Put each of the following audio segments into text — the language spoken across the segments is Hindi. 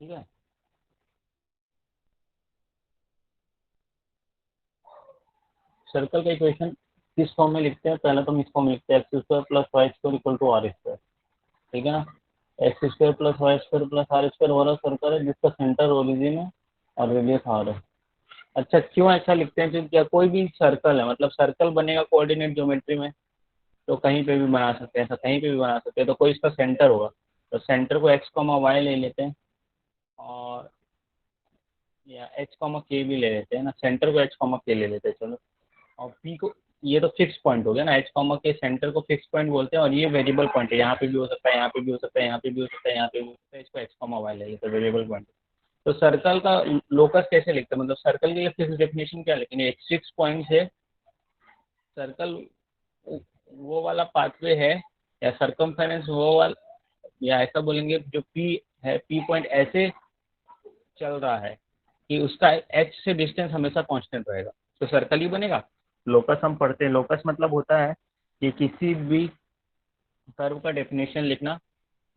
ठीक है। सर्कल का इक्वेशन किस फॉर्म में लिखते हैं, पहले तो हम इस फॉर्म में लिखते हैं x square plus y square equal to r square. ठीक है ना। X square plus y square plus r square वाला सर्कल है जिसका सेंटर ओरिजिन है और रेडियस आर है। अच्छा, क्यों ऐसा लिखते हैं, क्योंकि क्या कोई भी सर्कल है, मतलब सर्कल बनेगा कोऑर्डिनेट ज्योमेट्री में, तो कहीं पे भी बना सकते हैं, ऐसा कहीं पे भी बना सकते हैं, तो कोई इसका सेंटर होगा। तो सेंटर को एक्स कॉमा वाई ले लेते हैं, और या एच कॉमा के भी ले लेते हैं ना, सेंटर को एच कॉमा के ले लेते हैं चलो। और पी को, ये तो फिक्स पॉइंट हो गया ना, एच कॉमा के सेंटर को फिक्स पॉइंट बोलते हैं, और ये वेरिएबल पॉइंट है, यहाँ पे भी हो सकता है, यहाँ पे भी हो सकता है, यहाँ पे भी हो सकता है, यहाँ पे भी हो सकता है, इसको एच कॉमा वाई ले लेते हैं वेरिएबल पॉइंट। तो सर्कल का लोकस कैसे लिखते हैं, मतलब सर्कल के लिए फिक्स डेफिनेशन क्या, लेकिन एक फिक्स पॉइंट है सर्कल, वो वाला पाथवे है, या सरकमफेरेंस वो वाला, या ऐसा बोलेंगे जो पी है, पी पॉइंट ऐसे चल रहा है कि उसका एच से डिस्टेंस हमेशा कांस्टेंट रहेगा, तो सर्कल ही बनेगा। लोकस हम पढ़ते हैं, लोकस मतलब होता है कि किसी भी कर्व का डेफिनेशन लिखना,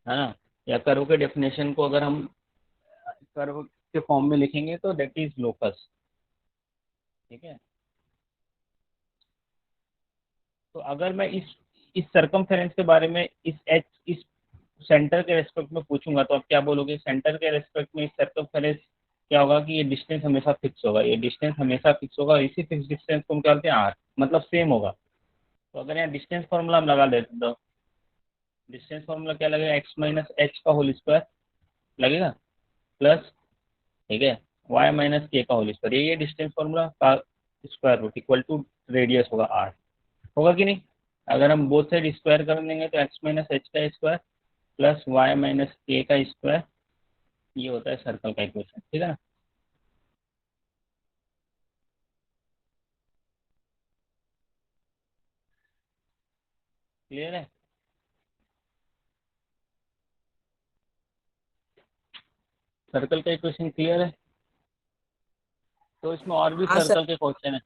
है ना, या कर्व के डेफिनेशन को अगर हम कर्व के फॉर्म में लिखेंगे तो दैट इज लोकस। ठीक है। तो अगर मैं इस सरकमफेरेंस के बारे में, इस सेंटर के रेस्पेक्ट में पूछूंगा, तो आप क्या बोलोगे, सेंटर के रेस्पेक्ट में इस सरकमफेरेंस क्या होगा कि ये डिस्टेंस हमेशा फिक्स होगा, ये डिस्टेंस हमेशा फिक्स होगा, और इसी फिक्स डिस्टेंस को हम क्या बोलते हैं, आर, मतलब सेम होगा। तो अगर यहाँ डिस्टेंस फॉर्मूला हम लगा देते तो डिस्टेंस फॉर्मूला क्या लगेगा, एक्स माइनस एच का होल स्क्वायर लगेगा, प्लस, ठीक है, वाई माइनस के का होल स्क्वायर, ये डिस्टेंस फॉर्मूला का square root equal to radius होगा आर। होगा कि नहीं। अगर हम बोथ साइड स्क्वायर कर देंगे तो एक्स माइनस एच का square plus y minus k का स्क्वायर, ये होता है सर्कल का इक्वेशन। ठीक है ना। क्लियर है। सर्कल का इक्वेशन क्लियर है। तो इसमें और भी हाँ सर। सर्कल के क्वेश्चन है,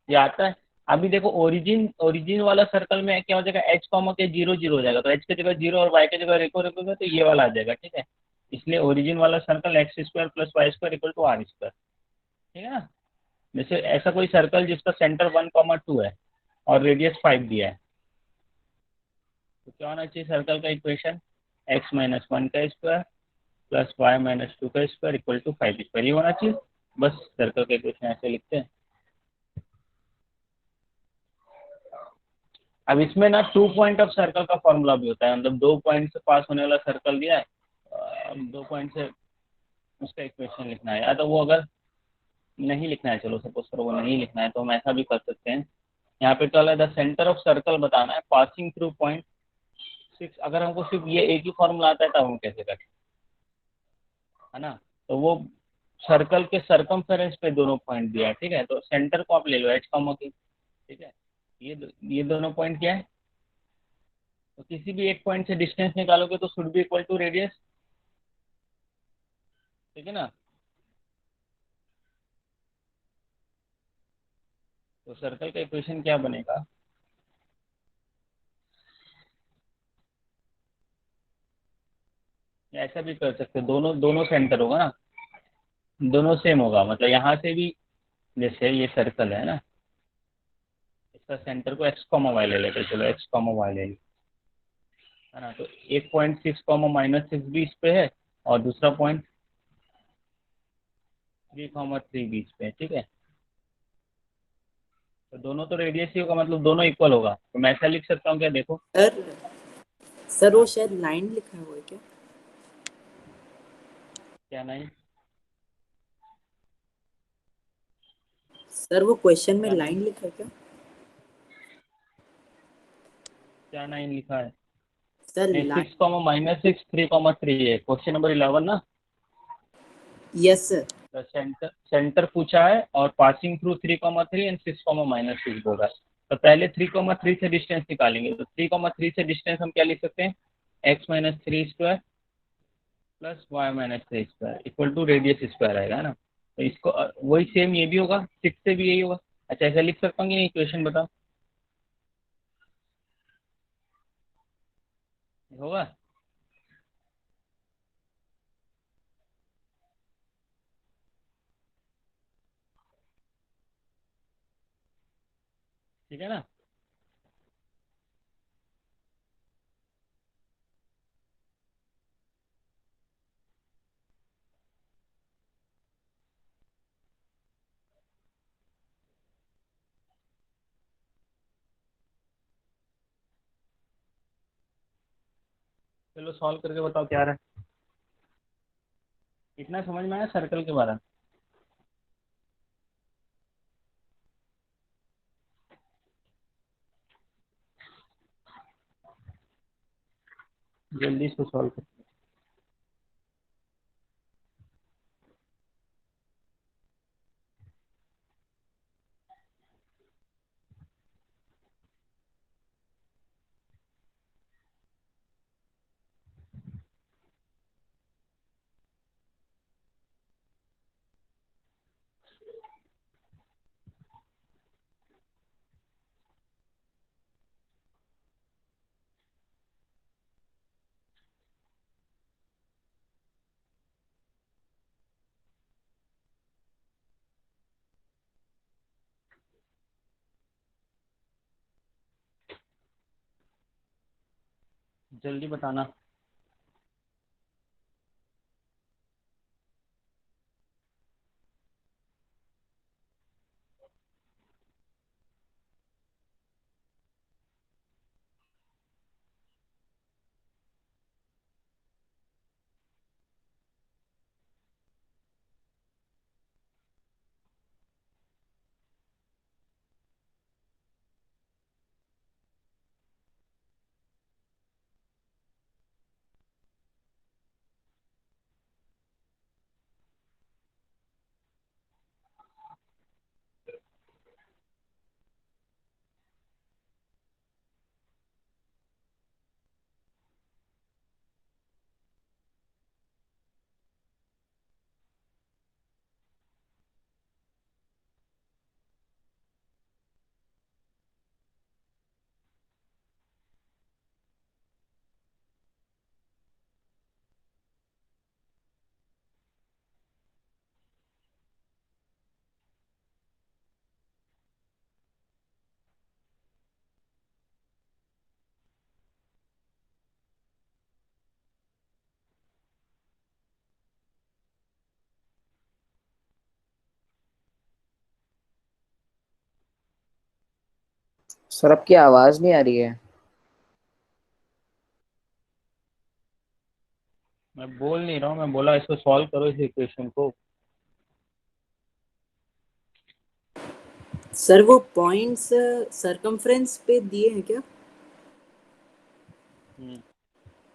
ये आता है। अभी देखो, ओरिजिन ओरिजिन वाला सर्कल में क्या हो जाएगा, एच कॉमा के जीरो जीरो हो जाएगा, तो एच की जगह जीरो और वाई की जगह रेको रखोगे तो ये वाला आ जाएगा। ठीक है। इसलिए ओरिजिन वाला circle x square plus y square equal to r square. ठीक है ना। जैसे ऐसा कोई सर्कल जिसका सेंटर 1,2 है और रेडियस 5 दिया है, तो क्या होना चाहिए सर्कल का इक्वेशन, एक्स माइनस वन का square plus y minus two का स्क्वायर इक्वल टू 5 स्क्वायर, ये होना चाहिए। बस सर्कल का इक्वेशन ऐसे लिखते हैं। अब इसमें ना 2 पॉइंट ऑफ सर्कल का फॉर्मूला भी होता है, मतलब 2 पॉइंट से पास होने वाला सर्कल दिया है, 2 पॉइंट से उसका इक्वेशन लिखना है, या तो वो अगर नहीं लिखना है, चलो सपोज करो वो नहीं लिखना है, तो हम ऐसा भी कर सकते हैं। यहाँ पे तो द सेंटर ऑफ सर्कल बताना है पासिंग थ्रू पॉइंट 6, अगर हमको सिर्फ ये एक ही फॉर्मूला आता है तब हम कैसे करें, है ना। तो वो सर्कल के सरकमफेरेंस पे दोनों पॉइंट दिया है। ठीक है, तो सेंटर को आप ले लो एच कॉमा की। ठीक है। ये दोनों पॉइंट क्या है, तो किसी भी एक पॉइंट से डिस्टेंस निकालोगे तो should be equal to radius. ठीक है ना। तो सर्कल का इक्वेशन क्या बनेगा, या ऐसा भी कर सकते हैं, दोनों दोनों सेंटर होगा ना, दोनों सेम होगा, मतलब यहाँ से भी, जैसे ये सर्कल है ना, इसका सेंटर को एक्स कॉमा वाई ले लेते हैं, चलो एक्स कॉमा वाई ले लिया, है ना। तो एक पॉइंट 6,-6 भी इस पे है, और दूसरा पॉइंट 3,3 भी इस पे है। ठीक है। तो दोनों तो रेडियस ही होगा, मतलब दोनों इक्वल होगा, तो मैं ऐसा लिख सकता हूँ क्या, देखो। सर सर वो हाँ, शायद लाइन लिखा हुआ है क्या? क्या नहीं, सर वो क्वेश्चन में क्या नहीं, लाइन लिखा है क्या? क्या नहीं लिखा है। सर नहीं, लाइन। 6,-6 3,3 है क्वेश्चन नंबर 11 ना। Yes sir. तो सेंटर सेंटर पूछा है और पासिंग थ्रू 3,3 एंड 6,-6 बोल रहा है। तो पहले 3,3 से डिस्टेंस निकालेंगे, तो 3,3 से डिस्टेंस हम क्या लिख सकते हैं, x minus three square plus y minus three square equal to radius square आएगा ना। तो इसको वही सेम ये भी होगा, 6 से भी यही होगा। अच्छा, ऐसा लिख सकता हूँ कि नहीं, इक्वेशन बताओ, होगा। ठीक है ना। चलो सॉल्व करके बताओ क्या है। इतना समझ में आया सर्कल के बारे में। जल्दी इसको सॉल्व कर। जल्दी बताना। सर आपकी आवाज नहीं आ रही है। मैं बोल नहीं रहा हूँ, मैं बोला इसको सॉल्व करो इस इक्वेशन को। सर वो पॉइंट्स सरकमफ्रेंस पे दिए हैं क्या?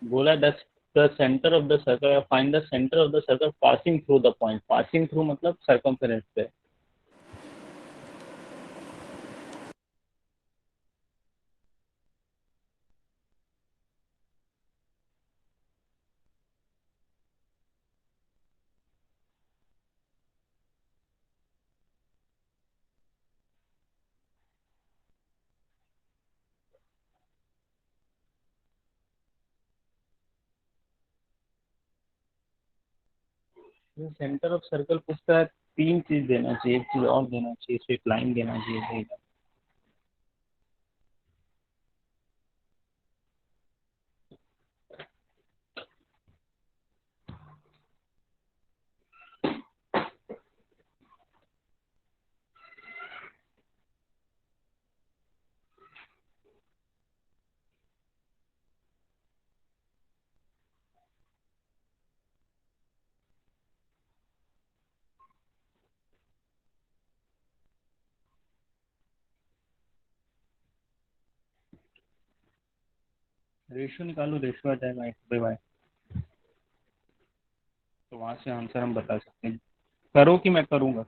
बोला the centre of the circle, find the centre of the circle passing through the point. Passing through मतलब सर्कमफेरेंस पे। सेंटर ऑफ सर्कल पूछता है, तीन चीज देना चाहिए, एक चीज और देना चाहिए, स्ट्रेट लाइन देना चाहिए, सही है। रेशियो निकालो, रेशियो आ जाएगा एक्स बाई वाई, तो वहां से आंसर हम बता सकते हैं। करो कि मैं करूंगा।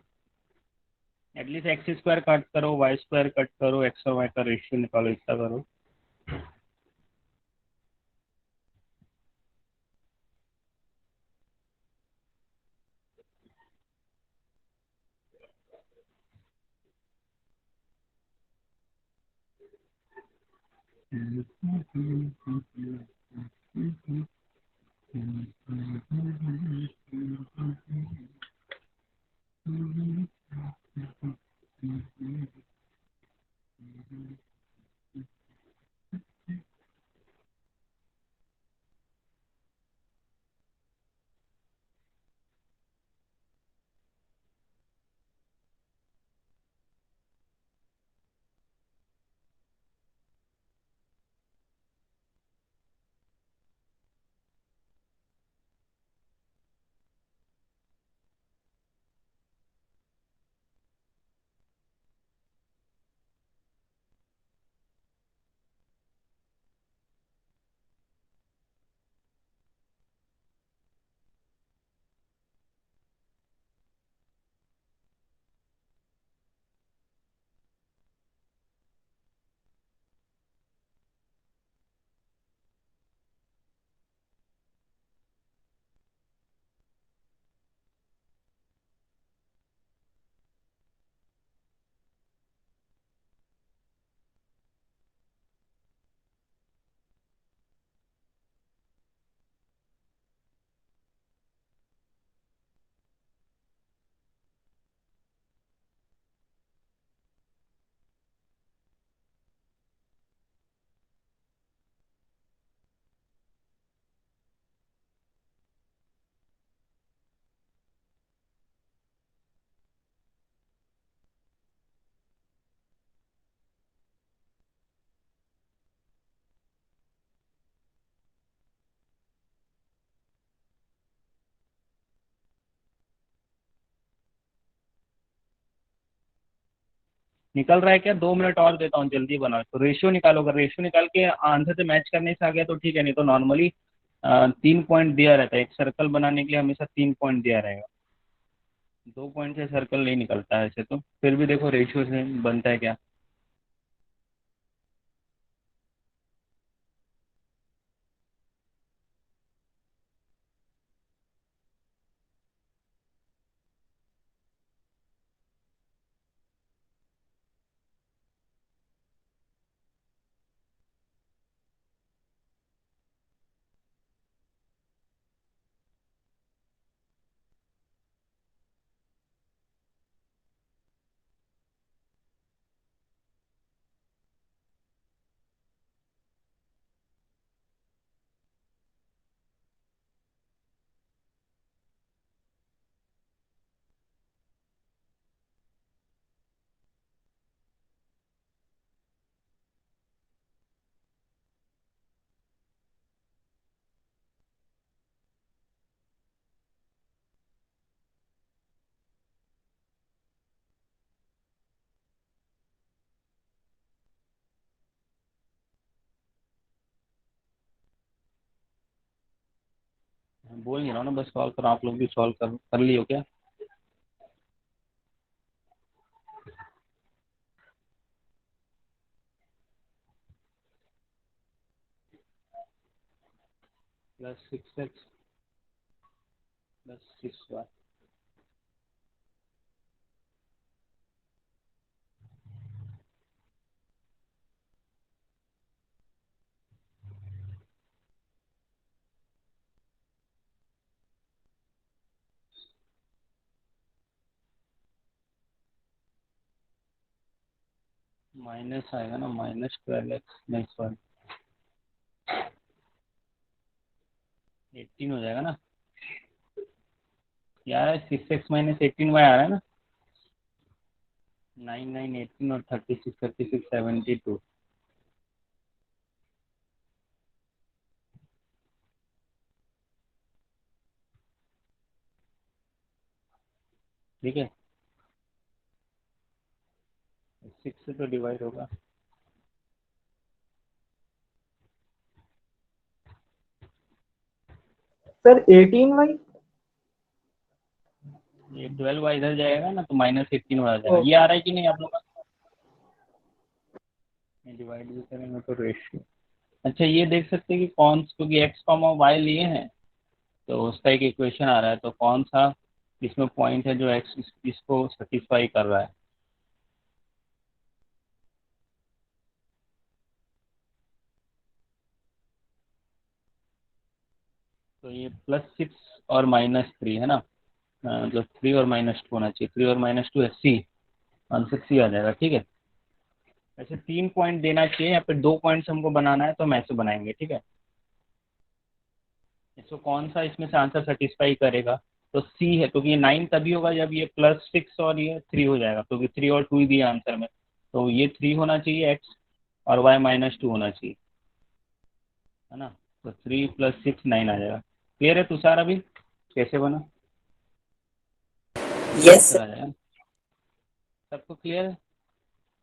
एटलीस्ट एक्स स्क्वायर कट करो, वाई स्क्वायर कट करो, एक्स और वाई का रेशियो निकालो, इतना करो। निकल रहा है क्या? 2 मिनट और देता हूँ, जल्दी बनाओ। तो रेशियो निकालो, अगर रेशियो निकाल के आंसर से मैच करने से आ गया तो ठीक है, नहीं तो नॉर्मली 3 पॉइंट दिया रहता है। एक सर्कल बनाने के लिए हमेशा 3 पॉइंट दिया रहेगा। 2 पॉइंट से सर्कल नहीं निकलता है ऐसे तो। फिर भी देखो रेशियो से बनता है क्या। बोल नहीं रहा हूँ ना, बस सॉल्व करो। आप लोग भी सॉल्व कर लियो क्या? +6x +6y माइनस आएगा ना, -12x नहीं सॉरी 18 हो जाएगा ना यार। 6x - 18y आ रहा है ना। 9 9 18 और 36 36 72। ठीक है, 6 से तो डिवाइड होगा। Sir 18y। ये 12y इधर जाएगा ना तो -18 हो जाएगा। ये आ रहा है कि नहीं आप लोग का? डिवाइड भी करेंगे तो रेशियो। अच्छा ये देख सकते हैं कि कौन, क्योंकि x, y लिए हैं तो उसका एक इक्वेशन आ रहा है, तो कौन सा इसमें पॉइंट है जो x इसको सेटिस्फाई कर रहा है। तो ये +6 और -3 है ना। मतलब 3 और -2 होना चाहिए। 3 और -2 है सी। आंसर सी आ जाएगा। ठीक है, ऐसे 3 पॉइंट देना चाहिए या फिर 2 पॉइंट्स हमको बनाना है तो हम ऐसे बनाएंगे, ठीक है। इसको कौन सा इसमें से आंसर सेटिस्फाई करेगा, तो सी है, क्योंकि ये 9 तभी होगा जब ये +6 और ये 3 हो जाएगा, क्योंकि 3 और 2 ही दिया आंसर में। तो ये 3 होना चाहिए एक्स, और वाई -2 होना चाहिए, है ना। तो 3 + 6 9 आ जाएगा। क्लियर है तुषार अभी कैसे बना? Yes answer sir. आ जाएगा। सबको क्लियर है?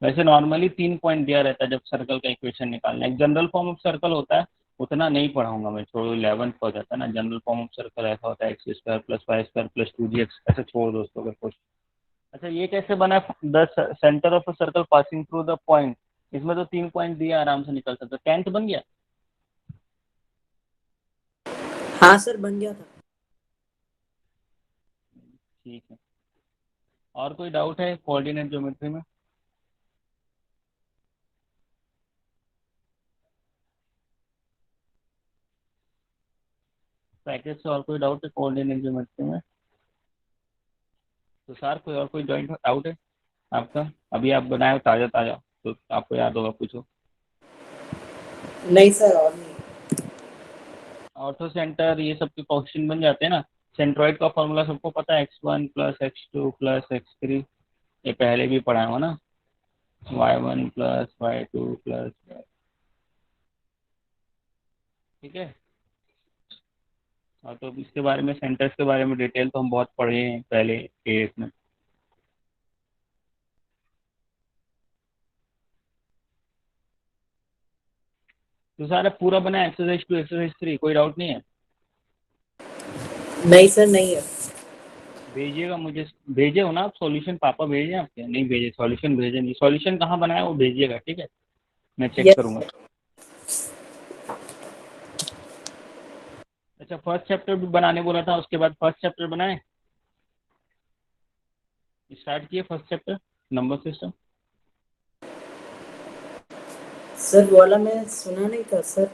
वैसे नॉर्मली 3 पॉइंट दिया रहता है जब सर्कल का इक्वेशन निकालना है। एक जनरल फॉर्म ऑफ सर्कल होता है, उतना नहीं पढ़ाऊंगा मैं, छोड़ो 11th हो जाता है ना। जनरल फॉर्म ऑफ सर्कल ऐसा होता है x² + y² + 2gx, ऐसे छोड़ दो उसको अगर कुछ। अच्छा ये कैसे बना है, the centre of a circle passing through the point, इसमें तो 3 पॉइंट दिया, आराम से निकल सकता है। 10th बन गया? हाँ सर बन गया था। ठीक है। और कोई डाउट है कोऑर्डिनेट ज्योमेट्री में? पैकेज से और कोई डाउट है कोऑर्डिनेट ज्योमेट्री में? तो सर कोई और कोई जॉइंट डाउट है आपका? अभी आप बनाए हो ताज़ा ताज़ा, तो आपको याद होगा, पूछो। नहीं सर और नहीं। ऑर्थो सेंटर ये सब के क्वेश्चन बन जाते हैं ना। सेंट्रॉइड का फॉर्मूला सबको पता है, x1 + x2 + x3, ये पहले भी पढ़ा हो ना। y1 + y2 +, ठीक है। और तो इसके बारे में, सेंटर्स के बारे में डिटेल तो हम बहुत पढ़े हैं पहले केस में। तो सारा पूरा बना एक्सरसाइज 2 एक्सरसाइज 3, कोई डाउट नहीं है? नहीं सर नहीं है। भेजिएगा मुझे, भेजे हो ना आप सॉल्यूशन? पापा भेजे आपके? नहीं भेजे सॉल्यूशन, भेजे नहीं सॉल्यूशन, कहाँ बनाया वो भेजिएगा, ठीक है, मैं चेक यस करूँगा। सर। अच्छा फर्स्ट चैप्टर भी बनाने बोला था, उसके बाद फर्स्ट चैप्टर बनाए, स्टार्ट किए first chapter number system? Sir वो वाला मैं सुना नहीं था सर।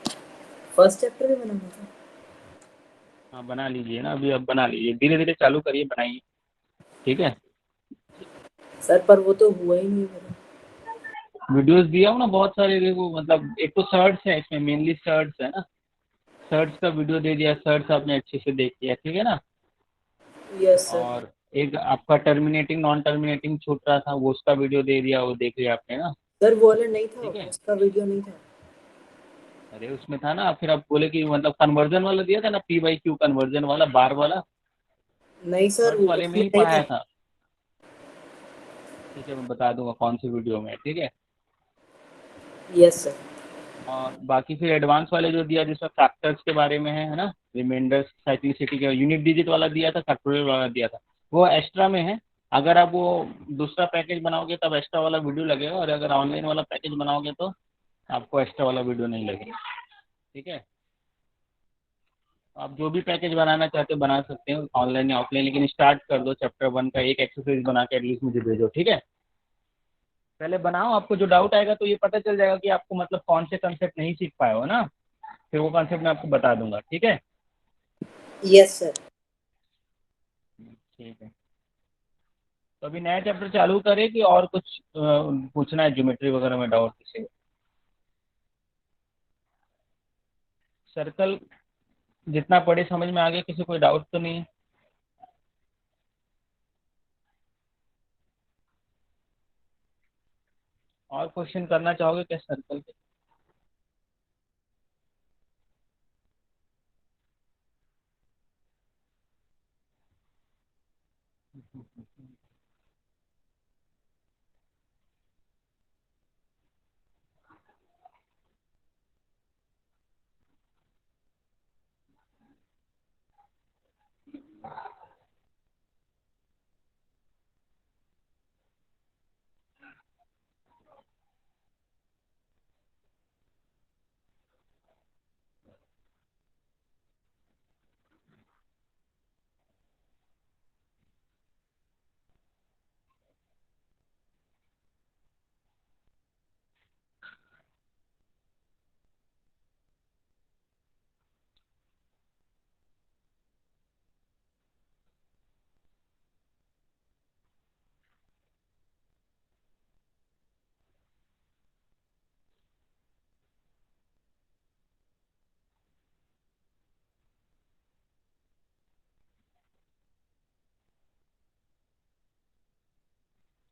फर्स्ट चैप्टर भी बनाना था। हाँ बना लीजिए ना, अभी अब बना लीजिए, धीरे धीरे चालू करिए, बनाइए, ठीक है। सर पर वो तो हुआ ही नहीं मेरा। वीडियोस दिया हूँ ना बहुत सारे, देखो मतलब एक तो सर्ट्स है इसमें, मेनली सर्ट्स है ना। सर्ट्स का वीडियो दे दिया, सर्ट्स आपने अच्छे से देख लिया, ठीक है ना। Yes sir. और एक आपका टर्मिनेटिंग नॉन टर्मिनेटिंग छूट रहा था, वो उसका वीडियो दे दिया, वो देख लिया आपने ना, सर वो वाला नहीं था, ठीक है। उसका वीडियो नहीं था। अरे उसमें था ना, फिर आप बोले कि मतलब कन्वर्जन वाला दिया था ना, P/Q कन्वर्जन वाला, बार वाला, नहीं सर सर्ट्स वो वाले में उसमें ही नहीं था। पढ़ाया था। ठीक है मैं बता दूंगा कौन सी वीडियो में, ठीक है। Yes sir. और बाकी फिर एडवांस वाले जो दिया, जिसमें फैक्टर्स के बारे में है ना, रिमाइंडर्स, साइक्लिसिटी का यूनिट डिजिट वाला दिया था, फैक्टोरियल वाला दिया था, वो एक्स्ट्रा में है। अगर आप वो दूसरा पैकेज बनाओगे तब एक्स्ट्रा वाला वीडियो लगेगा, और अगर ऑनलाइन वाला पैकेज बनाओगे तो आपको एक्स्ट्रा वाला वीडियो नहीं लगेगा, ठीक है। आप जो भी पैकेज बनाना चाहते हो बना सकते हो, ऑनलाइन या ऑफलाइन, लेकिन स्टार्ट कर दो चैप्टर 1 का एक एक्सरसाइज बना के एटलीस्ट मुझे भेजो, ठीक है। पहले बनाओ, आपको जो डाउट आएगा तो ये पता चल जाएगा कि आपको मतलब कौन से कंसेप्ट नहीं सीख पाए हो ना, फिर वो कॉन्सेप्ट मैं आपको बता दूंगा, ठीक है। Yes sir. ठीक है, तो अभी नया चैप्टर चालू करें कि और कुछ पूछना है ज्योमेट्री वगैरह में डाउट किसी? सर्कल जितना पढ़े समझ में आ गया, किसी कोई डाउट तो नहीं है? और क्वेश्चन करना चाहोगे क्या सर्कल के?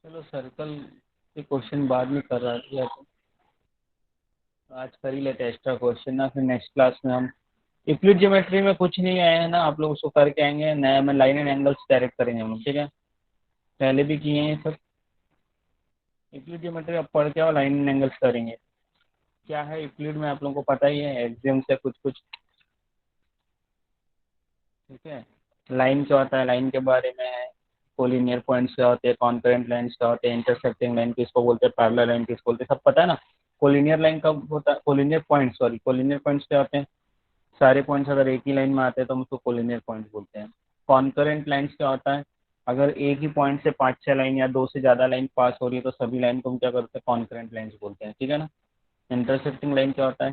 चलो सर्कल के क्वेश्चन बाद में कर रहा था, तो आज कर ही लेते एक्स्ट्रा क्वेश्चन ना, फिर नेक्स्ट क्लास में हम यूक्लिड ज्योमेट्री में कुछ नहीं आया है ना, आप लोग उसको करके आएंगे, नया में लाइन एंड एंगल्स डायरेक्ट करेंगे हम लोग, ठीक है। पहले भी किए हैं ये सब। यूक्लिड ज्योमेट्री आप पढ़ के आओ, लाइन एंड एंगल्स करेंगे। क्या है यूक्लिड में आप लोगों को पता ही है, एक्सियम से कुछ कुछ, ठीक है। लाइन क्या होता है, लाइन के बारे में है। कोलिनियर पॉइंट्स क्या होते हैं, कॉन्करेंट लाइन्स क्या होते हैं, इंटरसेक्टिंग लाइन किसको बोलते हैं, पैरेलल लाइन किसको बोलते हैं, सब पता है ना। कोलिनियर लाइन कब होता है, collinear point, sorry collinear points क्या होते हैं, सारे पॉइंट्स अगर एक ही लाइन में आते हैं तो हम उसको कोलिनियर पॉइंट्स बोलते हैं। कॉन्करेंट लाइन्स क्या होता है, अगर एक ही पॉइंट से 5-6 लाइन या दो से ज़्यादा लाइन पास हो रही है तो सभी लाइन को हम क्या करते हैं, कॉन्करेंट लाइन्स बोलते हैं, ठीक है ना। इंटरसेक्टिंग लाइन क्या होता है,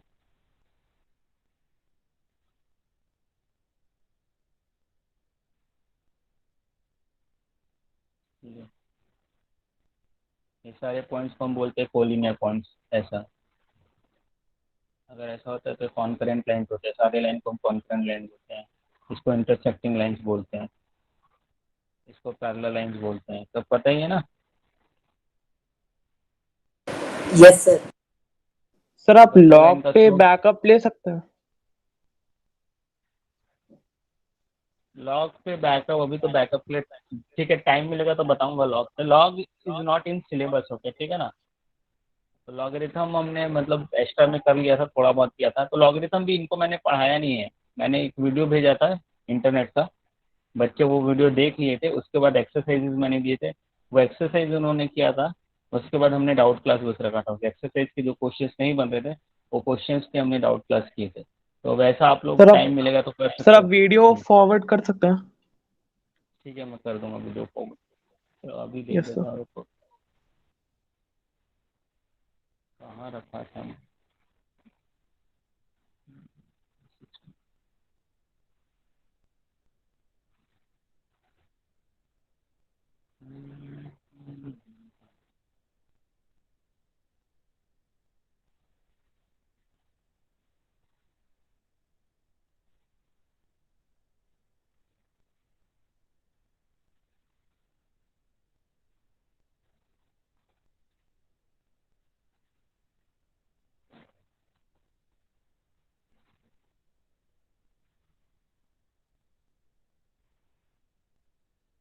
ठीक है, ये सारे पॉइंट्स को हम बोलते हैं कोलिनियर पॉइंट्स, ऐसा। अगर ऐसा होता है तो कॉन्करेंट लाइन्स होते हैं, सारे लाइन को हम कॉन्करेंट लाइन बोलते हैं। इसको इंटरसेक्टिंग लाइन्स बोलते हैं, इसको पैरेलल लाइन्स बोलते हैं, सब पता ही है ना। Yes sir. सर आप सर्कल लाइन लॉग का पे स्लोप, बैकअप ले सकते हैं? लॉग पे बैकअप, अभी तो बैकअप के लिए ठीक है, टाइम मिलेगा तो बताऊंगा। लॉग पे, log is not in syllabus, okay, ठीक है ना। तो लॉगरिथम हमने मतलब एक्स्ट्रा में कर लिया था, थोड़ा बहुत किया था, तो लॉगरिथम भी इनको मैंने पढ़ाया नहीं है। मैंने एक वीडियो भेजा था इंटरनेट का, बच्चे वो वीडियो देख लिए थे, उसके बाद एक्सरसाइजेज मैंने दिए थे, वो एक्सरसाइज उन्होंने किया था। उसके बाद हमने डाउट क्लास बस रखा था, एक्सरसाइज के जो क्वेश्चंस नहीं बन रहे थे वो क्वेश्चंस के हमने डाउट क्लास किए थे। तो वैसा आप लोग सर आप टाइम मिलेगा तो कर सर सकते आप हो। वीडियो फॉरवर्ड कर सकते हैं? ठीक है, मैं कर दूंगा वीडियो फॉर्मेट। तो अभी देख यस सर। लेता हूँ, रुको, कहाँ रखा था मैं?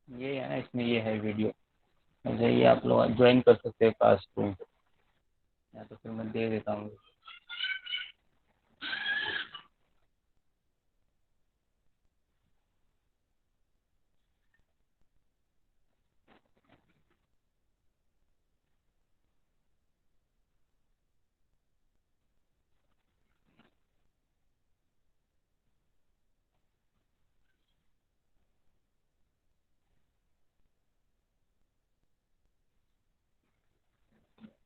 ये है ना, इसमें ये है वीडियो। अच्छा, ये आप लोग ज्वाइन कर सकते हैं क्लास रूम, या तो फिर मैं दे देता हूँ।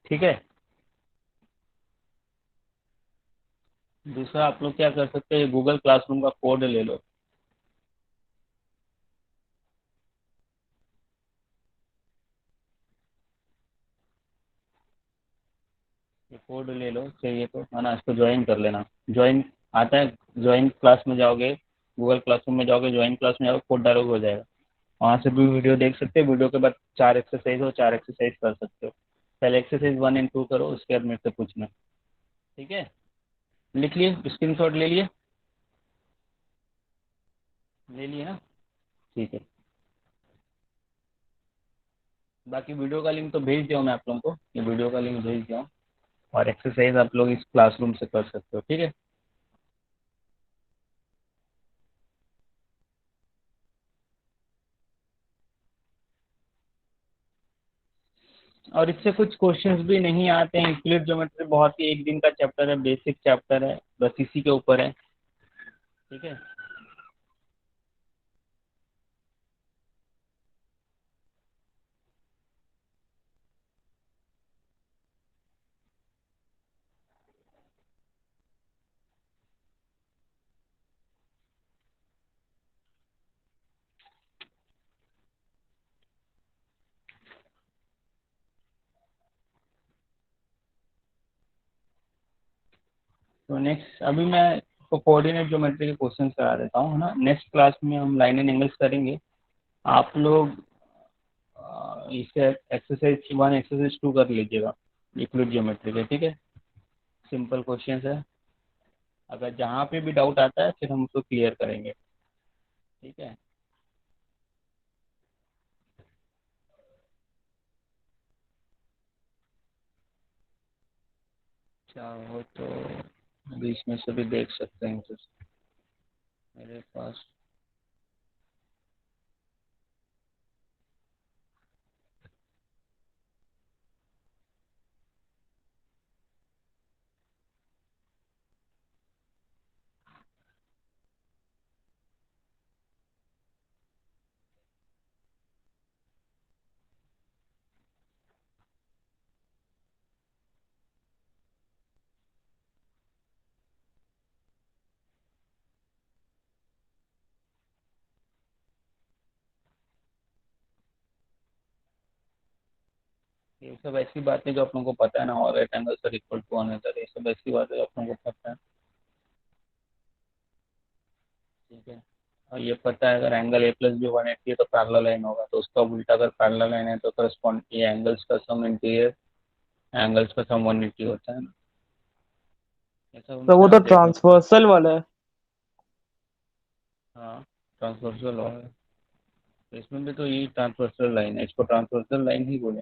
ठीक है। दूसरा आप लोग क्या कर सकते हैं, गूगल क्लासरूम का कोड ले लो। ये कोड ले लो, चाहिए तो है ना, इसको ज्वाइन कर लेना। ज्वाइन आता है, ज्वाइन क्लास में जाओगे, गूगल क्लासरूम में जाओगे, ज्वाइन क्लास में जाओगे, कोड डालोगे, हो जाएगा। वहाँ से भी वीडियो देख सकते हो, वीडियो के बाद 4 एक्सरसाइज हो, 4 एक्सरसाइज कर सकते हो। पहले एक्सरसाइज 1 एंड 2 करो, उसके बाद मेरे से पूछना, ठीक है। लिख लिए, स्क्रीनशॉट ले लिए, ले लिए ना, ठीक है। बाकी वीडियो का लिंक तो भेज दिया हूँ मैं आप लोगों को, ये वीडियो का लिंक भेज दिया हूँ, और एक्सरसाइज आप लोग इस क्लासरूम से कर सकते हो, ठीक है। और इससे कुछ क्वेश्चंस भी नहीं आते हैं, यूक्लिड ज्योमेट्री बहुत ही एक दिन का चैप्टर है, बेसिक चैप्टर है, बस इसी के ऊपर है, ठीक है। तो नेक्स्ट, अभी मैं तो कोऑर्डिनेट ज्योमेट्री के क्वेश्चन करा देता हूँ, है ना। नेक्स्ट क्लास में हम लाइन एंड एंगल्स करेंगे। आप लोग इसके एक्सरसाइज 1 एक्सरसाइज 2 कर लीजिएगा यूक्लिड ज्योमेट्री के, ठीक है। सिंपल क्वेश्चन है, अगर जहाँ पे भी डाउट आता है फिर हम उसको क्लियर करेंगे, ठीक है। चाहो तो अभी इसमें से भी देख सकते हैं तो मेरे पास। ये सब ऐसी बातें जो अपनों को पता है ना, और right angle sir equal to 1 ये सब ऐसी बातें जो अपनों को पता है, ठीक है। और ये पता है अगर एंगल ए प्लस बी 180 है तो पैरेलल लाइन होगा, तो उसका उल्टा अगर पैरेलल लाइन है तो करस्पॉन्ड ये एंगल्स का सम इंटीरियर एंगल्स का सम 180 होता है ना, ये सब हम तो वो तो चार्ट डेट में पढ़ा। ट्रांसवर्सल वाला है। हाँ, ट्रांसवर्सल है, तो इसमें भी तो यही ट्रांसवर्सल लाइन है, इसको ट्रांसवर्सल लाइन ही बोले।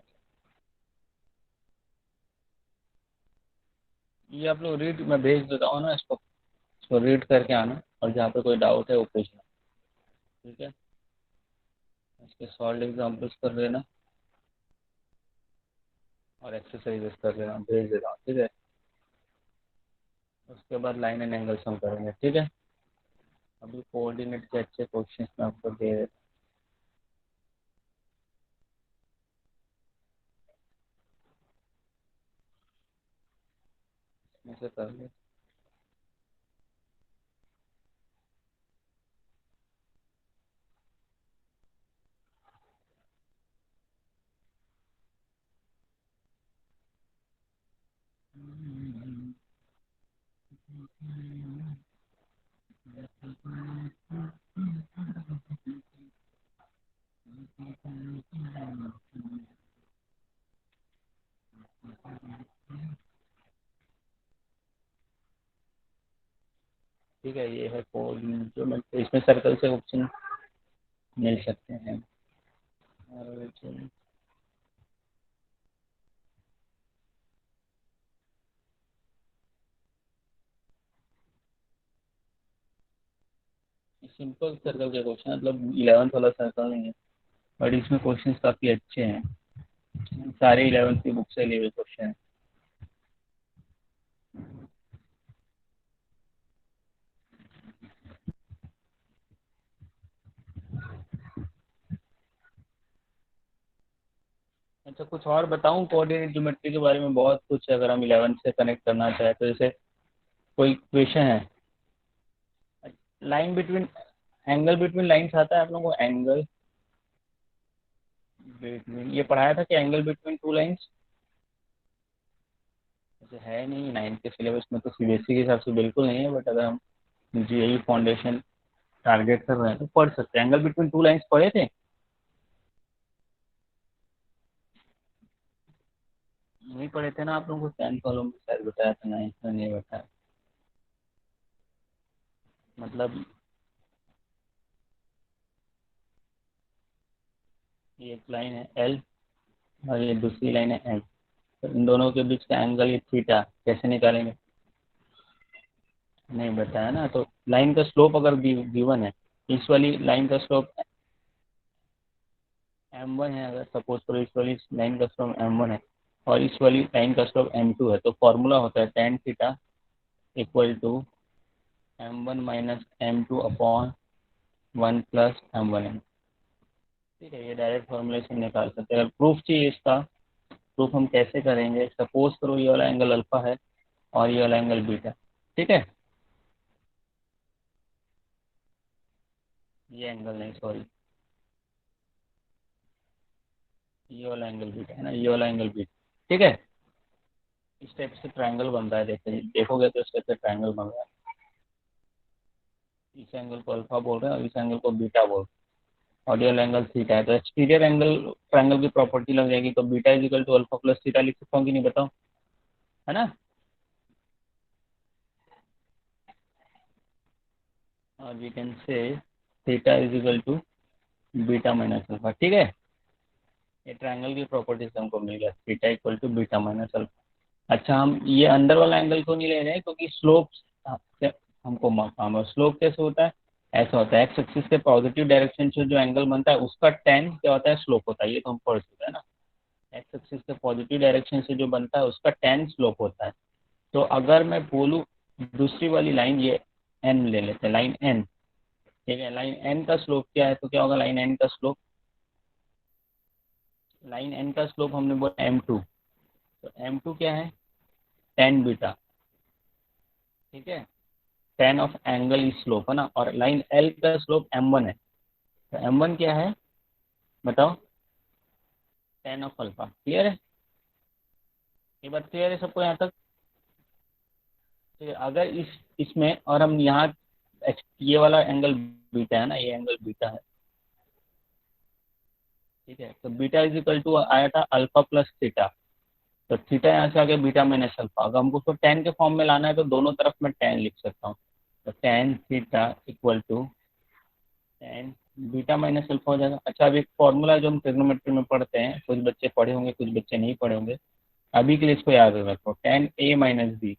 ये आप लोग रीड, मैं भेज देता हूँ ना इसको रीड करके आना, और जहाँ पे कोई डाउट है वो पूछना, ठीक है। इसके सॉल्व एग्जाम्पल्स कर लेना और एक्सरसाइजेस कर लेना, भेज देता हूँ, ठीक है। उसके बाद लाइन एंड एंगल्स हम करेंगे, ठीक है। अभी कोऑर्डिनेट के अच्छे क्वेश्चन मैं आपको दे देता हूँ, इसमें से कर ले। ठीक है, ये है कोऑर्डिनेट जो मैं, इसमें सर्कल से ऑप्शन मिल सकते हैं। और सिंपल सर्कल के क्वेश्चन, मतलब 11th वाला सर्कल नहीं है, बट इसमें क्वेश्चंस काफ़ी अच्छे हैं, सारे 11th की बुक से लिए हुए क्वेश्चन हैं। अच्छा, कुछ और बताऊं कोऑर्डिनेट ज्योमेट्री के बारे में? बहुत कुछ है, अगर हम 11th से कनेक्ट करना चाहें तो। जैसे कोई इक्वेशन है, line between, angle between lines आता है आप लोगों को, एंगल बिटवीन, ये पढ़ाया था कि एंगल बिटवीन टू लाइंस ऐसे है नहीं 9th के सिलेबस में, तो सीबीएसई के हिसाब से बिल्कुल नहीं है, बट अगर हम जेई फाउंडेशन टारगेट कर रहे हैं तो पढ़ सकते हैं। एंगल बिटवीन टू लाइंस पढ़े थे? नहीं पढ़े थे ना आप लोगों को? 10th वालों में शायद बताया था, 9th में नहीं बताया। मतलब ये एक लाइन है एल और ये दूसरी लाइन है एम, तो इन दोनों के बीच का एंगल ये थीटा कैसे निकालेंगे? नहीं बताया ना। तो लाइन का स्लोप अगर गिवन है, इस वाली लाइन का स्लोप m1 है, अगर सपोज करो इस वाली लाइन का स्लोप m1 है और इस वाली लाइन का स्लोप m2 है, तो फॉर्मूला होता है tan theta equal to m1 minus m2 upon 1 plus m1m। ठीक है, ये डायरेक्ट फॉर्मूले से निकाल सकते हैं। अगर प्रूफ चाहिए इसका, प्रूफ हम कैसे करेंगे? सपोज करो ये वाला एंगल अल्फा है और ये वाला एंगल बीटा, ठीक है। ये एंगल नहीं, सॉरी, ये वाला एंगल बीटा है ना, ये वाला एंगल बीटा, ठीक है। इस टाइप से ट्रायंगल बन रहा है, देखोगे तो इस टाइप से ट्रायंगल बन रहा है। इस एंगल को अल्फा बोल रहे हैं और इस एंगल को बीटा बोल रहे हैं। ऑडियल एंगल थीटा है, तो एक्सटीरियर एंगल ट्रायंगल की प्रॉपर्टी लग जाएगी, तो beta is equal to alpha plus theta लिख सकता हूँ कि नहीं बताओ, है ना। और we can say theta is equal to beta minus alpha, ठीक है। ये ट्रायंगल की प्रॉपर्टीज हमको मिल गया, theta equal to beta minus alpha. अच्छा, हम ये अंदर वाला एंगल को नहीं ले रहे हैं क्योंकि स्लोप हमको काम है। स्लोप कैसे होता है, ऐसा होता है, एक्स एक्सिस के पॉजिटिव डायरेक्शन से जो एंगल बनता है उसका टेन क्या होता है, स्लोप होता है। ये तो हम पढ़ चुके हैं ना, एक्स एक्सिस के पॉजिटिव डायरेक्शन से जो बनता है उसका टेन स्लोप होता है। तो अगर मैं बोलूँ दूसरी वाली लाइन, ये एन ले लेते हैं, लाइन एन, ठीक है। लाइन एन का स्लोप क्या है, तो क्या होगा लाइन एन का स्लोप, लाइन एन का स्लोप हमने बोला m2, तो m2 क्या है, टेन बीटा, ठीक है। Ten of angle is slope है ना, और लाइन एल का स्लोप m1 है, तो m1 क्या है बताओ, टेन ऑफ अल्फा। क्लियर है, ये बात क्लियर है सबको यहाँ तक। तो अगर इसमें और हम यहाँ ये वाला एंगल बीटा है ना, ये एंगल बीटा है, ठीक है। तो बीटा इज इक्वल टू आया था अल्फा प्लस थीटा, तो थीटा यहाँ से आ गया बीटा माइनस अल्फा। अगर हमको उसको टेन के फॉर्म में लाना है तो दोनों तरफ मैं टेन लिख सकता हूँ, तो tan theta equal to tan beta minus alpha हो जाएगा। अच्छा, अब एक फॉर्मूला जो हम ट्रिग्नोमेट्री में पढ़ते हैं, कुछ बच्चे पढ़े होंगे कुछ बच्चे नहीं पढ़े होंगे, अभी के लिए इसको याद रखो, टेन ए माइनस बी।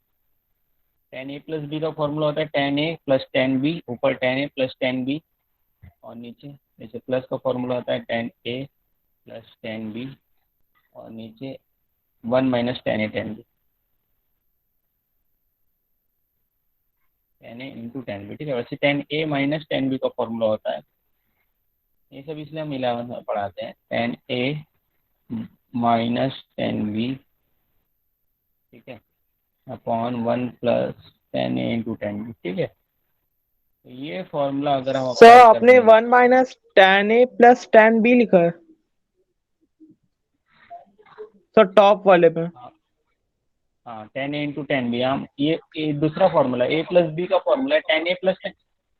टेन ए प्लस बी का फॉर्मूला होता है टेन ए प्लस टेन बी, ऊपर टेन ए प्लस टेन बी, और नीचे नीचे प्लस का फॉर्मूला होता है टेन ए प्लस टेन बी, और नीचे one minus ten A tan B, ten A into ten B, ठीक है। वैसे टेन ए माइनस टेन बी का फॉर्मूला होता है, ये सब इसलिए हम 11 में पढ़ाते हैं, टेन ए माइनस टेन बी, ठीक है, अपॉन वन प्लस टेन ए इंटू टेन बी, ठीक है। तो ये फॉर्मूला अगर हम सर अप्लाई कर आपने देंगे, 1 - 10A + 10B लिखा है सर टॉप वाले पे। हाँ टेन ए इंटू टेन बी, हम ये दूसरा फॉर्मूला ए प्लस बी का फॉर्मूला है, टेन ए प्लस टेन,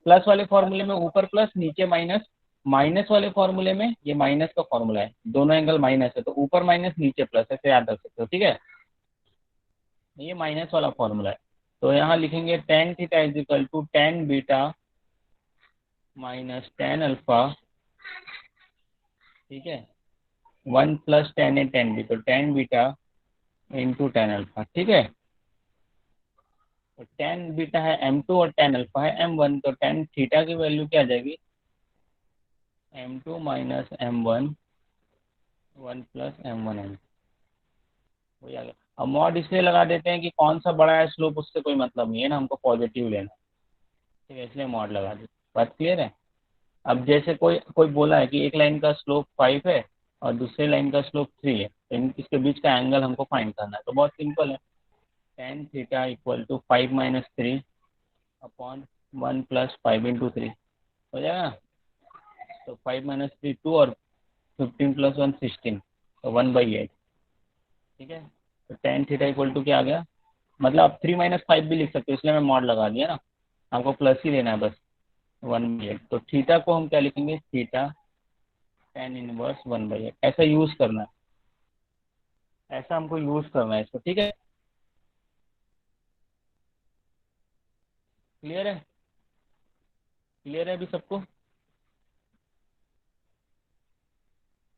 प्लस वाले फॉर्मूले में ऊपर प्लस नीचे माइनस, माइनस वाले फॉर्मूले में ये माइनस का फॉर्मूला है, दोनों एंगल माइनस है तो ऊपर माइनस नीचे प्लस, ऐसे याद रख सकते हो, ठीक है। ये माइनस वाला फॉर्मूला है, तो यहाँ लिखेंगे tan theta is equal to tan beta minus tan alpha, ठीक है, one plus tan A tan B, तो tan beta into tan alpha, ठीक है। तो टेन बीटा है m2 और टेन अल्फा है m1, तो टेन थीटा की वैल्यू क्या आ जाएगी, m2 minus m1, one plus m1 m, हो जाएगा। अब मॉड इसलिए लगा देते हैं कि कौन सा बड़ा है स्लोप उससे कोई मतलब नहीं है ना, हमको पॉजिटिव लेना है, ठीक है, इसलिए मॉड लगा दी। बात क्लियर है। अब जैसे कोई कोई बोला है कि एक लाइन का स्लोप 5 है और दूसरे लाइन का स्लोप 3 है, तो इसके बीच का एंगल हमको फाइंड करना है, तो बहुत सिंपल है, tan theta equal to 5 minus 3 upon one plus 5 into 3, हो जाएगा। तो 5 माइनस 3 2, और 15 प्लस 1 16, तो 1/8, ठीक है। तो टेन थीटा इक्वल टू क्या आ गया, मतलब आप 3 माइनस 5 भी लिख सकते हो, इसलिए मैं मॉड लगा दिया ना, आपको प्लस ही लेना है बस, 1/8। तो थीटा को हम क्या लिखेंगे, थीटा टेन इनवर्स 1/8, ऐसा यूज करना है, ऐसा हमको यूज करना है इसको, ठीक है। क्लियर है, क्लियर है अभी सबको।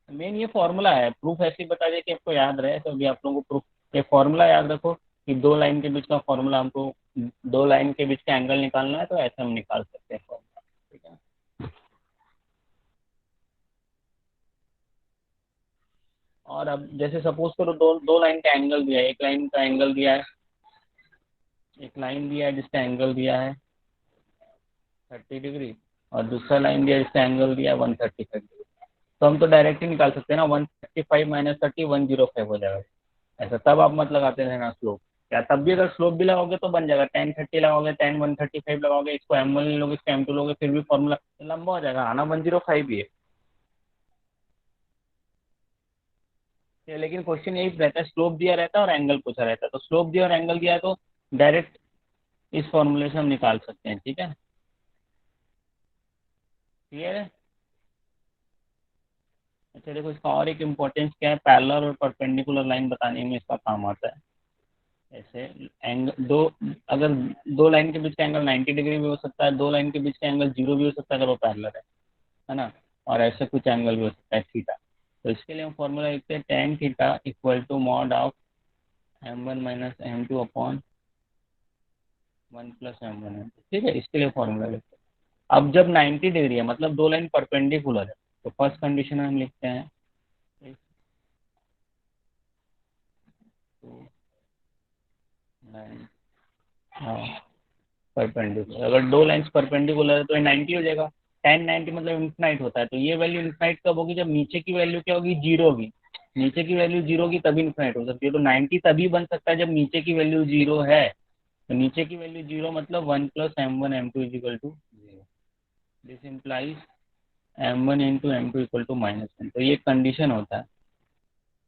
मेन ये फॉर्मूला है, प्रूफ ऐसे ही बता दिया कि आपको याद रहे, तो अभी आप लोगों को प्रूफ, ये फॉर्मूला याद रखो कि दो लाइन के बीच का फॉर्मूला, हमको दो लाइन के बीच का एंगल निकालना है, तो ऐसे हम निकाल सकते हैं फॉर्मूला, ठीक है। और अब जैसे सपोज करो दो दो लाइन का एंगल दिया है, एक लाइन का एंगल दिया है, एक लाइन दिया है जिसका एंगल दिया है 30 डिग्री, और दूसरा लाइन दिया है जिसका एंगल दिया है 135 डिग्री, तो हम तो डायरेक्ट ही निकाल सकते हैं ना, 135 माइनस 30 105 हो जाएगा, ऐसा। तब आप मत लगाते रहना स्लोप, या तब भी अगर स्लोप भी लगाओगे तो बन जाएगा, टेन 30 लगाओगे, टेन 135 लगाओगे, इसको m1 लोगे, इसको m2 लोगे, फिर भी फॉर्मूला लंबा हो जाएगा, आना 105 ही है। लेकिन क्वेश्चन यही रहता है, स्लोप दिया रहता है और एंगल पूछा रहता है, तो स्लोप दिया और एंगल दिया है तो डायरेक्ट इस फॉर्मूले से हम निकाल सकते हैं, ठीक है। क्लियर है। अच्छा देखो, इसका और एक इम्पोर्टेंस क्या है, पैरेलल और परपेंडिकुलर लाइन बताने में इसका काम आता है। ऐसे एंगल दो, अगर दो लाइन के बीच का एंगल 90 डिग्री भी हो सकता है, दो लाइन के बीच का एंगल 0 भी हो सकता है अगर वो पैरेलल है ना। और ऐसे कुछ एंगल भी हो सकता है थीटा। तो इसके लिए हम फॉर्मूला लिखते हैं tan theta equal to mod of m1 minus m2 upon 1 plus m1 m2। ठीक है, इसके लिए फॉर्मूला लिखते हैं। अब जब 90 डिग्री है मतलब दो लाइन परपेंडिकुलर है, तो फर्स्ट कंडीशन हम लिखते हैं if two lines are perpendicular. अगर दो लाइंस परपेंडिकुलर है तो ये 90 हो जाएगा। tan 90 मतलब इन्फिनाइट होता है, तो ये वैल्यू इन्फिनाइट कब होगी, जब नीचे की वैल्यू क्या होगी, जीरो होगी। नीचे की वैल्यू जीरो होगी तभी इन्फिनाइट हो सकती है। तो 90 तभी बन सकता है जब नीचे की वैल्यू जीरो है। तो नीचे की वैल्यू जीरो मतलब 1 plus m1 m2 is equal to zero. This implies m1 into m2 equal to -1। तो ये कंडीशन होता है,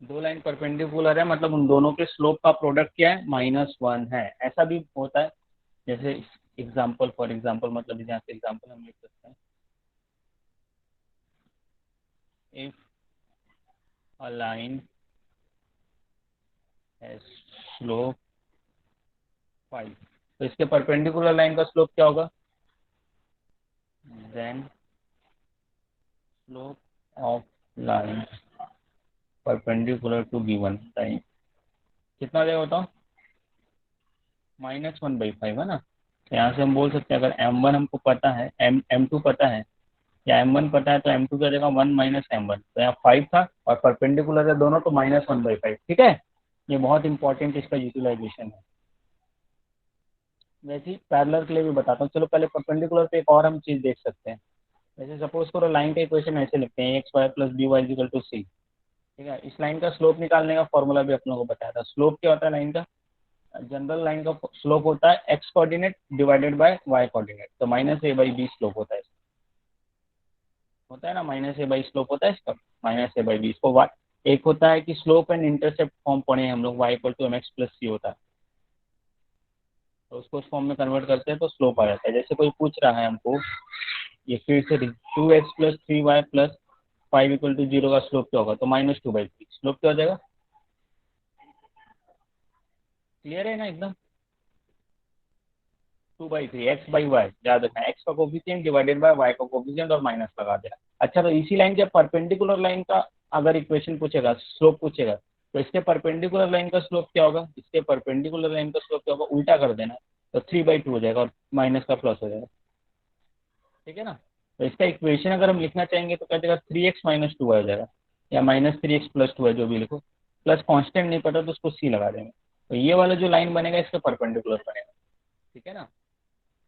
दो लाइन परपेंडिकुलर है मतलब उन दोनों के स्लोप का प्रोडक्ट क्या है, -1 है। ऐसा भी होता है, जैसे एग्जाम्पल फॉर एग्जाम्पल, मतलब यहाँ से एग्जाम्पल हम लिख सकते हैं, if a line has slope 5, तो इसके परपेंडिकुलर लाइन का स्लोप क्या होगा, then slope of line perpendicular to given line कितना देगा बताओ, -1/5 है ना। तो यहाँ से हम बोल सकते हैं अगर m1 हमको पता है, m2 पता है या m1 पता है, तो m2 क्या देगा 1 माइनस m1। तो यहाँ 5 था और परपेंडिकुलर है दोनों, तो -1/5। ठीक है, ये बहुत इंपॉर्टेंट इसका यूटिलाइजेशन है। वैसे ही पैरेलल के लिए भी बताता हूँ। चलो पहले परपेंडिकुलर पे एक और हम चीज़ देख सकते हैं। जैसे सपोज करो लाइन का इक्वेशन ऐसे लिखते हैं, x y plus b y equal to c. ठीक है, इस लाइन का स्लोप निकालने का फॉर्मूला भी अपनों को बताया था। स्लोप क्या होता है लाइन का, जनरल लाइन का स्लोप होता है x coordinate divided by y coordinate. तो -a/b स्लोप होता है, होता है ना, -a/b स्लोप होता है इसका, -a/b। इसको एक होता है कि स्लोप एंड इंटरसेप्ट फॉर्म पढ़े हम लोग, y equal to mx plus c होता है, तो उसको उस फॉर्म में कन्वर्ट करते हैं तो स्लोप आ जाता है। जैसे कोई पूछ रहा है हमको, ये फिर से 2x plus 3y plus 5 equal to 0 का स्लोप क्या होगा, तो -2/3। स्लोप क्या हो जाएगा, क्लियर है ना एकदम, 2/3 x बाई वाई, याद रखना x का कोफिशिएंट डिवाइडेड बाय y का कोफिशिएंट और माइनस लगा देना। अच्छा, तो इसी लाइन के परपेंडिकुलर लाइन का अगर इक्वेशन पूछेगा, स्लोप पूछेगा, तो इसके परपेंडिकुलर लाइन का स्लोप क्या होगा, इसके परपेंडिकुलर लाइन का स्लोप क्या होगा, उल्टा कर देना, तो 3/2 हो जाएगा और माइनस का प्लस हो जाएगा। ठीक है ना। तो इसका इक्वेशन अगर हम लिखना चाहेंगे तो क्या देगा, 3x माइनस 2y हो जाएगा, या -3x प्लस 2y, जो भी लिखो। प्लस कांस्टेंट नहीं पता तो उसको सी लगा देंगे, तो ये वाला जो लाइन बनेगा इसका परपेंडिकुलर बनेगा। ठीक है ना।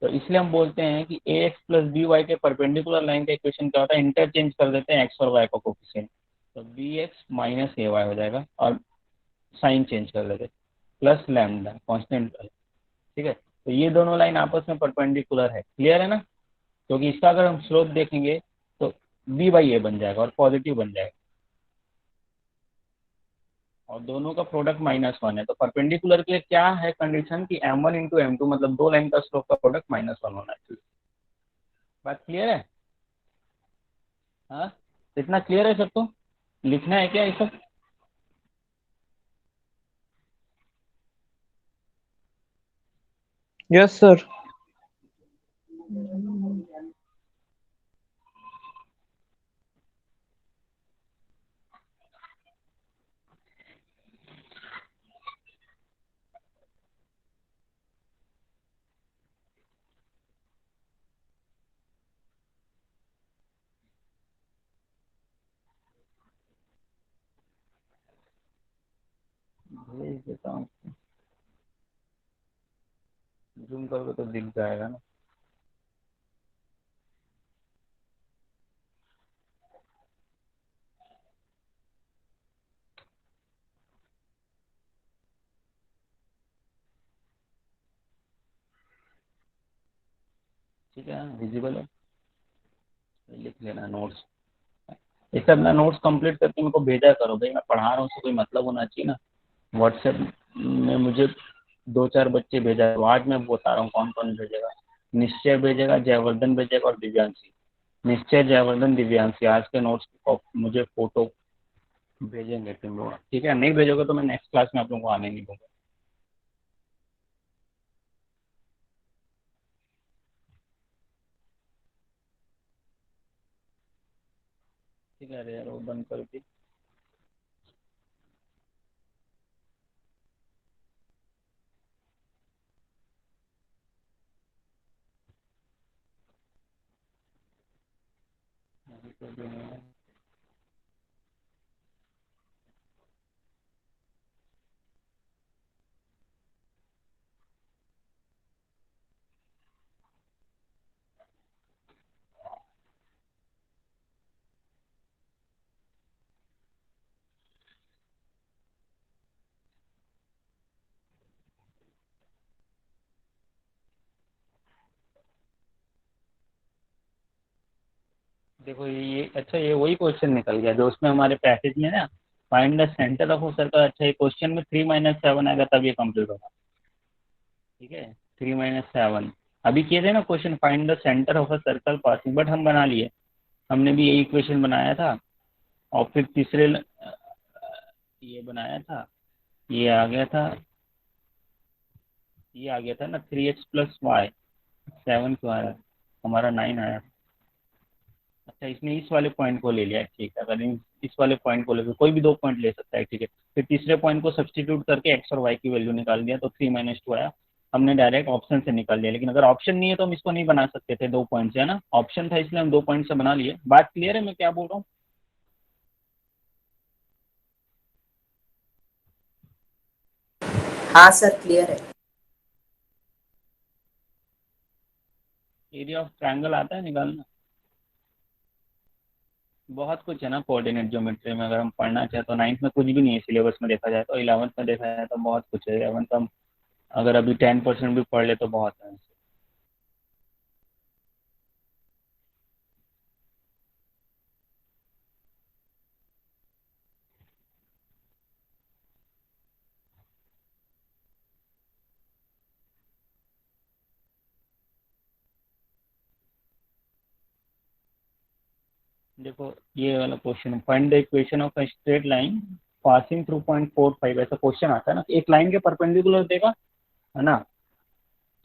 तो इसलिए हम बोलते हैं कि ax प्लस बी वाई के परपेंडिकुलर लाइन का इक्वेशन क्या होता है, इंटरचेंज कर देते हैं x और y का कोफिशिएंट, तो bx माइनस ए वाई हो जाएगा और साइन चेंज कर देते प्लस लैम्डा कांस्टेंट। ठीक है, तो ये दोनों लाइन आपस में परपेंडिकुलर है, क्लियर है ना। क्योंकि इसका अगर हम स्लोप देखेंगे तो b/a बन जाएगा और पॉजिटिव बन जाएगा, और दोनों का प्रोडक्ट -1 है। तो परपेंडिकुलर के लिए क्या है कंडीशन कि m1 इंटू m2 मतलब दो लाइन का स्लोप का प्रोडक्ट -1 होना चाहिए। बात क्लियर है, हाँ, इतना क्लियर है सबको, लिखना है क्या ये सब। Yes sir. भेज देता हूँ, जूम करोगे तो दिख जाएगा ना। ठीक है, विजिबल है, लिख लेना नोट्स। इससे अपना नोट्स कंप्लीट करके मेरे को भेजा करो भाई, मैं पढ़ा रहा हूँ, उससे कोई मतलब होना चाहिए ना। व्हाट्सएप में मुझे 2-4 बच्चे भेजा है, तो आज मैं बता रहा हूँ कौन कौन भेजेगा। निश्चय भेजेगा, जयवर्धन भेजेगा और दिव्यांशी। निश्चय, जयवर्धन, दिव्यांशी आज के नोट्स मुझे फोटो भेजेंगे तुम लोग, ठीक है? नहीं भेजोगे तो मैं नेक्स्ट क्लास में आप लोगों को आने नहीं दूंगा। ठीक है? अरे यार वो बंद कर दी। अभी तो भी नहीं है। देखो ये अच्छा, ये वही क्वेश्चन निकल गया जो उसमें हमारे पैसेज में ना, find the centre of a circle. अच्छा, ये क्वेश्चन में 3 - 7 आएगा तब ये कंप्लीट होगा। ठीक है, 3 - 7 अभी किए थे ना question, find the centre of a circle passing, but हम बना लिए। हमने भी यही क्वेश्चन बनाया था। और फिर तीसरे ये बनाया था, ये आ गया था, ये आ गया था ना 3x + y। 7 क्यों आया? हमारा 9 आया। अच्छा, इसने इस वाले पॉइंट को ले लिया, ठीक है। अगर इस वाले पॉइंट को लेकर कोई भी 2 पॉइंट ले सकता है, ठीक है। फिर तीसरे पॉइंट को सब्सटीट्यूट करके x और y की वैल्यू निकाल दिया तो 3 - 2 आया। हमने डायरेक्ट ऑप्शन से निकाल दिया, लेकिन अगर ऑप्शन नहीं है तो हम इसको नहीं बना सकते थे 2 पॉइंट से, है ना? ऑप्शन था इसलिए हम 2 पॉइंट से बना लिए। बात क्लियर है मैं क्या बोल रहा हूँ? हाँ सर, क्लियर है। एरिया ऑफ ट्रायंगल आता है निकालना? बहुत कुछ है ना कोऑर्डिनेट ज्योमेट्री में, अगर हम पढ़ना चाहे तो। 9th में कुछ भी नहीं है सिलेबस में देखा जाए तो, 11th में देखा जाए तो बहुत कुछ है। 11th हम अगर अभी 10% भी पढ़ ले तो बहुत है। देखो ये वाला question, find the equation of a straight line passing through point 4 5, ऐसा क्वेश्चन आता है ना, एक लाइन के परपेंडिकुलर देगा, है ना?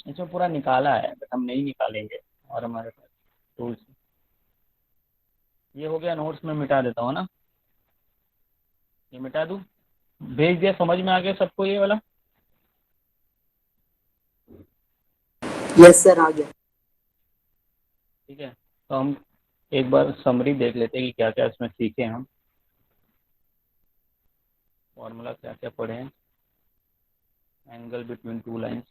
इसमें पूरा निकाला है बट हम नहीं निकालेंगे, और हमारे पास टूल्स। ये हो गया, नोट्स में मिटा देता हूँ ना, ये मिटा दूँ? भेज दिया, समझ में आ गया सबको ये वाला? यस सर, आ गया। ठीक है, तो हम एक बार समरी देख लेते हैं कि क्या क्या इसमें सीखे हम, फॉर्मूला क्या क्या पढ़े हैं। एंगल बिटवीन टू लाइन्स,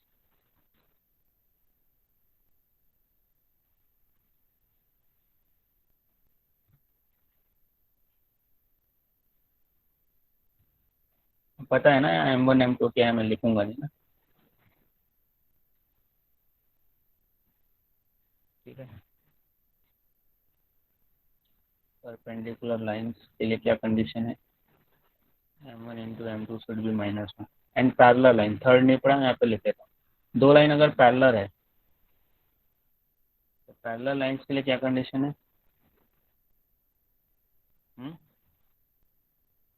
पता है ना? M1 M2 क्या है, मैं लिखूंगा नहीं ना। ठीक है, परपेंडिकुलर लाइंस के लिए क्या कंडीशन है? M1 × M2 should be -1 and parallel line, third नहीं पढ़ा, यहाँ पे लिख देता हूँ। 2 लाइन अगर पैरेलल है तो पैरेलल लाइंस के लिए क्या कंडीशन है?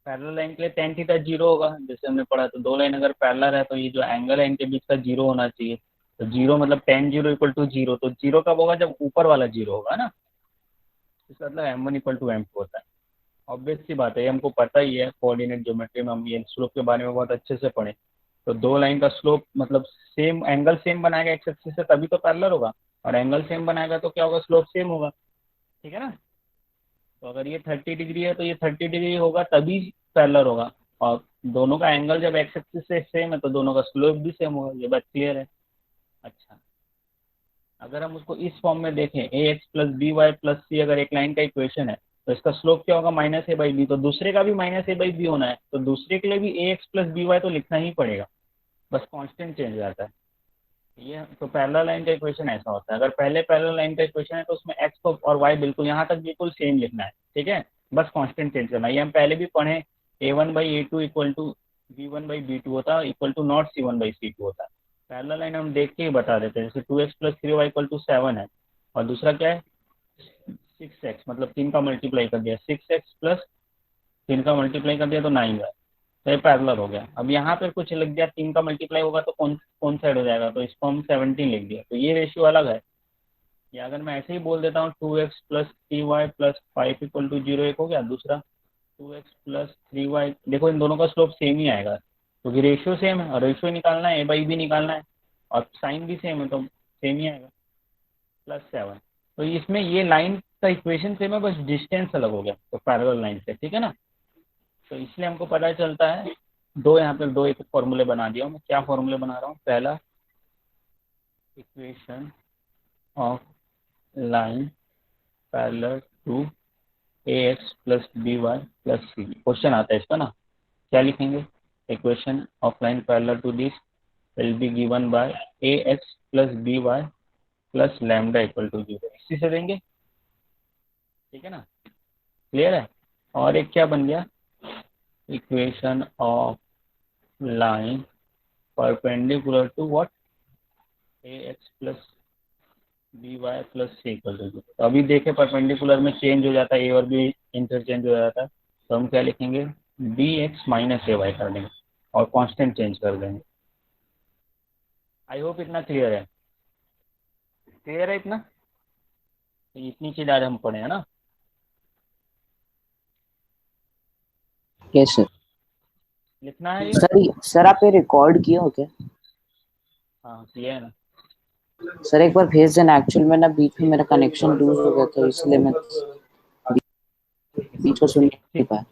पैरेलल लाइन के लिए tan थीटा 0 होगा, जैसे हमने पढ़ा। तो 2 लाइन अगर पैरेलल है तो ये जो एंगल है इनके बीच का 0 होना चाहिए। तो 0 मतलब tan 0 = 0। तो 0 कब होगा? जब ऊपर वाला 0 होगा ना। इसका मतलब M1 = M2 होता है। ऑब्वियस सी बात है, ये हमको पता ही है, कोऑर्डिनेट ज्योमेट्री में हम ये स्लोप के बारे में बहुत अच्छे से पढ़े। तो 2 लाइन का स्लोप मतलब सेम एंगल सेम बनाएगा एक्स एक्सिस से तभी तो पैरेलल होगा, और एंगल सेम बनाएगा तो क्या होगा? स्लोप सेम होगा। ठीक है ना? तो अगर ये 30 डिग्री है तो ये 30 डिग्री होगा तभी पैरेलल होगा। और दोनों का एंगल जब एक्स एक्सिस से सेम है तो दोनों का स्लोप भी सेम होगा। ये बात क्लियर है? अच्छा, अगर हम उसको इस फॉर्म में देखें, ax + by + c अगर एक लाइन का इक्वेशन है तो इसका स्लोप क्या होगा? -a/b। तो दूसरे का भी -a/b होना है, तो दूसरे के लिए भी ax + by तो लिखना ही पड़ेगा, बस कांस्टेंट चेंज हो जाता है। ये तो पैरेलल लाइन का इक्वेशन ऐसा होता है। अगर पहले पैरेलल लाइन का इक्वेशन है तो उसमें x को और y बिल्कुल यहाँ तक बिल्कुल सेम लिखना है। ठीक है, बस कांस्टेंट चेंज करना है। ये हम पहले भी पढ़े, a1/a2 = b1/b2 होता है, = नॉट c1/c2 होता है। पैरेलल लाइन हम देख के ही बता देते हैं। जैसे 2x + 3y = 7 है, और दूसरा क्या है? 6x मतलब 3 का मल्टीप्लाई कर दिया, 6x प्लस 3 का मल्टीप्लाई कर दिया तो 9y, तो ये पैरेलल हो गया। अब यहाँ पर कुछ लिख दिया 3 का मल्टीप्लाई होगा तो कौन कौन साइड हो जाएगा, तो इसको हम 17 लिख दिया, तो ये रेशियो अलग है। या अगर मैं ऐसे ही बोल देता हूँ 2x plus 3y plus 5 equal to 0, एक हो गया। दूसरा 2x प्लस 3y, देखो इन दोनों का स्लोप सेम ही आएगा क्योंकि रेशियो सेम है, और रेशियो निकालना है a/b भी निकालना है, और साइन भी सेम है तो सेम ही आएगा, +7। तो इसमें ये लाइन का इक्वेशन सेम है, बस डिस्टेंस अलग हो गया तो पैरेलल लाइन से, ठीक है ना। तो इसलिए हमको पता चलता है दो, यहाँ पे दो एक फॉर्मूले बना दिया हूँ मैं। क्या फॉर्मूले बना रहा हूँ, पहला equation of line parallel to ax plus b y plus c, question आता है इसका ना, क्या लिखेंगे, equation of line parallel to this will be given by ax plus b y plus lambda equal to 0, इसी से देंगे, ठीक है ना, क्लियर है। और एक क्या बन गया, equation of line perpendicular to what, ax plus b y plus c equal to 0। तो अभी देखे परपेंडिकुलर में चेंज हो जाता है, ए और बी इंटरचेंज हो जाता है, तो हम क्या लिखेंगे, बी एक्स माइनस ए वाई कर देंगे और कांस्टेंट चेंज कर देंगे। आई होप इतना क्लियर है, क्लियर है इतना, तो इतनी चीज आज हम पढ़े हैं ना। Yes sir. लिखना है ये, सर आप ये रिकॉर्ड किए हो क्या? हाँ क्लियर है ना। सर एक बार भेज देना, एक्चुअल में ना बीच में मेरा कनेक्शन लूज हो गया था, इसलिए मैं बीच को सुन नहीं ठीक, पाया।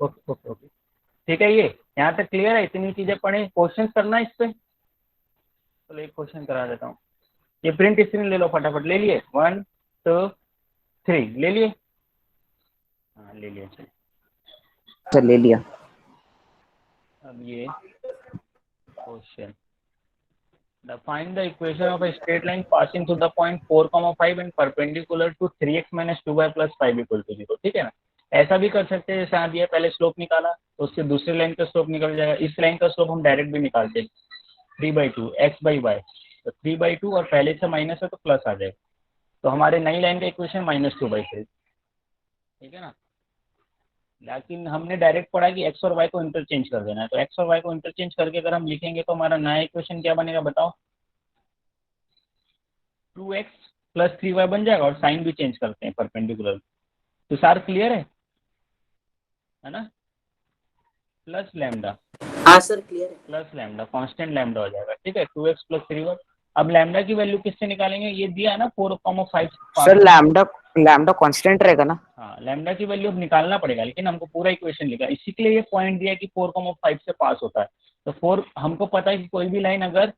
ओके ओके ओके, ठीक है। ये यहाँ तक क्लियर है, इतनी चीजें पढ़े, क्वेश्चन करना है इस पे, चलो एक क्वेश्चन करा देता हूँ। ये प्रिंट स्क्रीन ले लो फटाफट, ले लिए, 1 2 3 ले लिए, हाँ ले लिए, चलिए। सर ले लिया। अब ये question, find the equation of a straight line passing through the point 4, 5 and perpendicular to 3x minus 2y plus 5 equal to 0, ठीक है ना। ऐसा भी कर सकते हैं, जैसे यहाँ दिया पहले स्लोप निकाला तो उससे दूसरे लाइन का स्लोप निकल जाएगा, इस लाइन का स्लोप हम डायरेक्ट भी निकालते हैं, 3/2 x/y, तो 3/2 और पहले से माइनस है तो प्लस आ जाएगा, तो हमारे नई लाइन का इक्वेशन -2/3, ठीक है ना। लेकिन हमने डायरेक्ट पढ़ा कि एक्स और वाई को इंटरचेंज कर देना है, तो एक्स और वाई को इंटरचेंज करके अगर हम लिखेंगे तो हमारा नया इक्वेशन क्या बनेगा बताओ, 2x प्लस 3y बन जाएगा, और साइन भी चेंज करते हैं परपेंडिकुलर, तो सार क्लियर है ना, प्लस लैम्डा, हाँ सर क्लियर है। प्लस लैम्डा कांस्टेंट लैम्डा हो जाएगा, ठीक है, 2x प्लस 3y। अब लैम्डा की वैल्यू किससे निकालेंगे, ये दिया है ना 4, 5 सर लैम्डा लैम्डा कांस्टेंट रहेगा ना? हाँ लैम्डा की वैल्यू अब निकालना पड़ेगा, लेकिन हमको पूरा इक्वेशन लिखा है, इसी के लिए ये पॉइंट दिया कि 4, 5 से पास होता है, तो 4 हमको पता है कि कोई भी लाइन अगर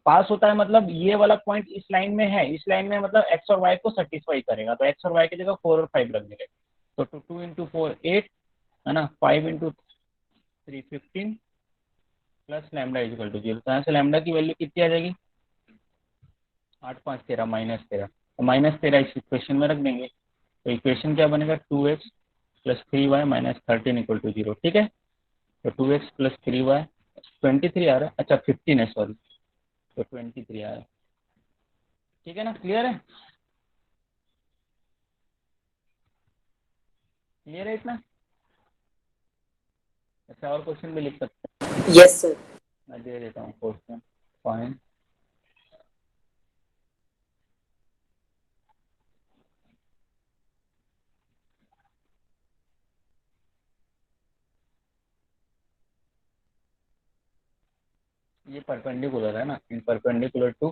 पास होता है मतलब ये वाला पॉइंट इस लाइन में है, इस लाइन में मतलब एक्स और वाई को सेटिस्फाई करेगा, तो एक्स और वाई की जगह 4 और 5 रख देंगे, तो 2 इंटू 4 8 है ना, 5 into 3 15 plus lambda equal to 0, तो यहाँ से लैम्डा की वैल्यू कितनी आ जाएगी, 8 5 13 -13, तो -13 इस इक्वेशन में रख देंगे, तो इक्वेशन क्या बनेगा, 2x plus 3y minus 13 equal to 0, ठीक है। तो 2x प्लस 3y 23 आ रहा है, अच्छा 15 है सॉरी, तो 23 आ रहा है, ठीक है ना, क्लियर है, क्लियर है इतना। अच्छा और क्वेश्चन भी लिख सकते यस सर। हैं, मैं दे देता हूँ क्वेश्चन, फाइन ये परपेंडिकुलर है ना, इन परपेंडिकुलर टू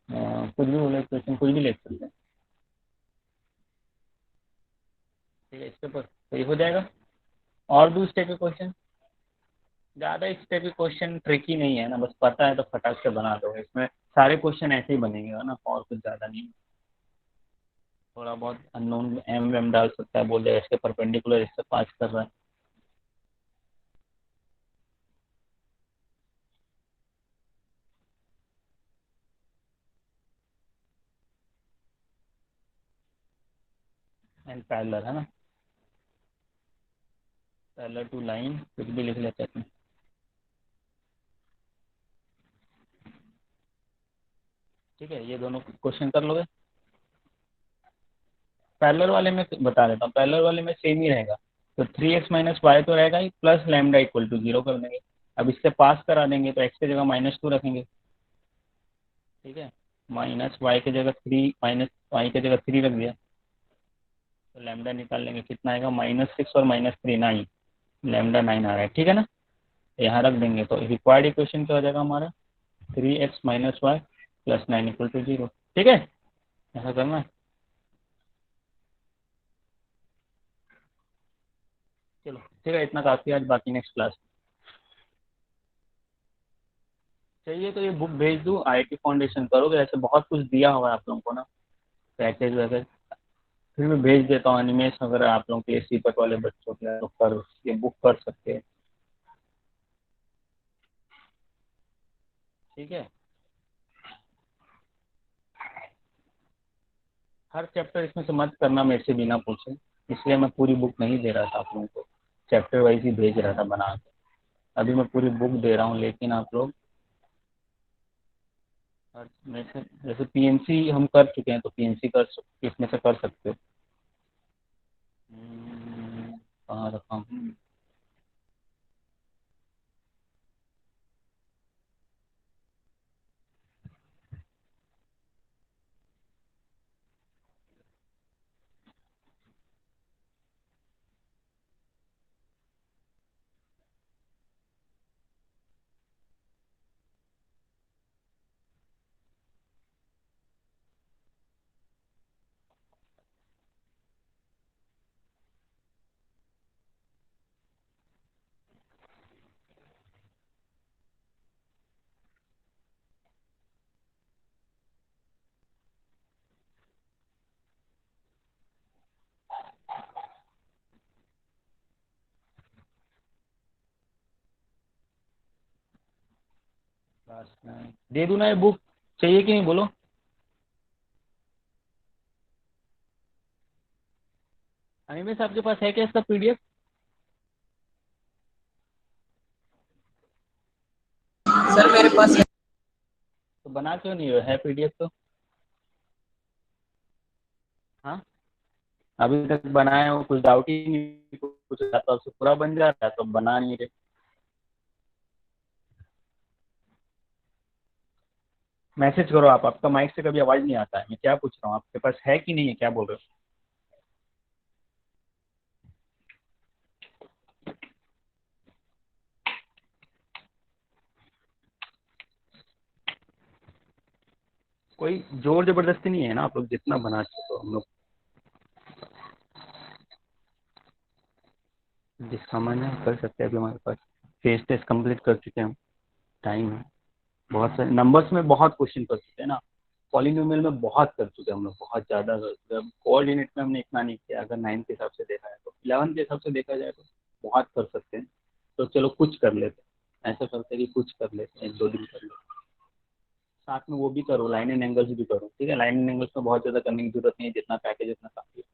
कुछ भी बोले, क्वेश्चन कुछ भी लिख सकते हैं, ठीक है, इसके ऊपर तो ये हो जाएगा। और भी इस टाइप के क्वेश्चन, ज़्यादा इस टाइप के क्वेश्चन ट्रिकी नहीं है ना, बस पता है तो फटाक से बना दो, इसमें सारे क्वेश्चन ऐसे ही बनेंगे है ना, और कुछ ज़्यादा नहीं, थोड़ा बहुत अननोन एम वेम डाल सकता है, बोल देगा इसके परपेंडिकुलर इससे पास कर रहा है, एंड पैरेलल है ना, पैरेलल टू लाइन कुछ भी लिख लेते हैं, ठीक है, ये दोनों क्वेश्चन कर लोगे। पैरेलल वाले में बता देता हूँ, पैरेलल वाले में सेम ही रहेगा। तो 3x माइनस वाई तो रहेगा ही, प्लस लैम्डा इक्वल टू 0 कर देंगे। अब इससे पास करा देंगे तो x की जगह -2 रखेंगे, ठीक है। माइनस वाई की जगह 3, माइनस वाई की जगह 3 रख दिया, तो लैम्डा निकाल लेंगे, कितना आएगा -6 और -3 9, लैम्डा 9 आ रहा है, ठीक है ना। यहाँ रख देंगे तो रिक्वायर्ड इक्वेशन क्या हो जाएगा हमारा, 3x minus y plus 9 equal to 0, ठीक है। ऐसा करना है, चलो ठीक है, इतना काफ़ी आज, बाकी नेक्स्ट क्लास। चाहिए तो ये बुक भेज दूँ, आईटी फाउंडेशन करोगे, ऐसे बहुत कुछ दिया हुआ है आप लोगों को ना, पैकेज वगैरह। फिर मैं भेज देता हूँ एनिमेशन वगैरह आप लोगों के लिए, सीपट वाले बच्चों के लिए, तो कर ये बुक कर सकते हैं, ठीक है। हर चैप्टर इसमें से मत करना मेरे से बिना पूछे, इसलिए मैं पूरी बुक नहीं दे रहा था आप लोगों को, चैप्टर वाइज ही भेज रहा था बना के। अभी मैं पूरी बुक दे रहा हूँ, लेकिन आप लोग हर में से, जैसे पीएनसी हम कर चुके हैं तो पीएनसी कर इसमें से कर सकते हो। कहाँ रखा हूँ, दे दूँ ना ये बुक, चाहिए कि नहीं बोलो। अनिमेश आपके पास है क्या इसका पीडीएफ? सर मेरे पास है। तो बना क्यों नहीं है पीडीएफ तो? हाँ, अभी तक बनाया हो, कुछ डाउट ही नहीं, कुछ आता उससे पूरा बन जाता है, तो बना नहीं रहे। मैसेज करो आप, आपका माइक से कभी आवाज़ नहीं आता है, मैं क्या पूछ रहा हूँ, आपके पास है कि नहीं है, क्या बोल रहे हो? कोई जोर जबरदस्ती नहीं है ना, आप लोग जितना बनाते हो, तो हम लोग जिसका मन है कर सकते हैं। अभी हमारे पास फेस टेस्ट कंप्लीट कर चुके हैं हम, टाइम है, बहुत सारे नंबर्स में बहुत क्वेश्चन कर चुके हैं ना, पॉलिनोमियल में बहुत कर चुके हैं हम लोग, बहुत ज़्यादा कर चुके हैं। कोऑर्डिनेट में हमने इतना नहीं किया, अगर 9 के हिसाब से देखा है तो, 11 के हिसाब से देखा जाए तो बहुत कर सकते हैं। तो चलो कुछ कर लेते हैं, ऐसा करते हैं कि कुछ कर लेते हैं, 1-2 दिन कर लेते हैं, साथ में वो भी करो, लाइन एंड एंगल्स भी करो, ठीक है। लाइन एंड एंगल्स में बहुत ज़्यादा करने की जरूरत नहीं है, जितना पैकेज उतना काफ़ी है,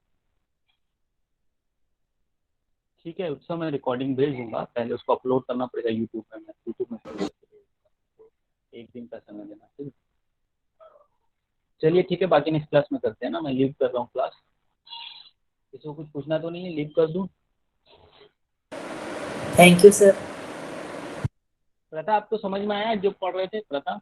ठीक है। उसका मैं रिकॉर्डिंग भेज दूंगा, पहले उसको अपलोड करना पड़ेगा यूट्यूब में, मैं यूट्यूब में कर एक दिन का समय देना, ठीक है। चलिए ठीक है, बाकी नेक्स्ट क्लास में करते हैं ना, मैं लीव कर रहा हूँ क्लास। किसी को कुछ पूछना तो नहीं है, लीव कर दूँ? Thank you sir. प्रथा आपको समझ में आया जो पढ़ रहे थे, प्रथा?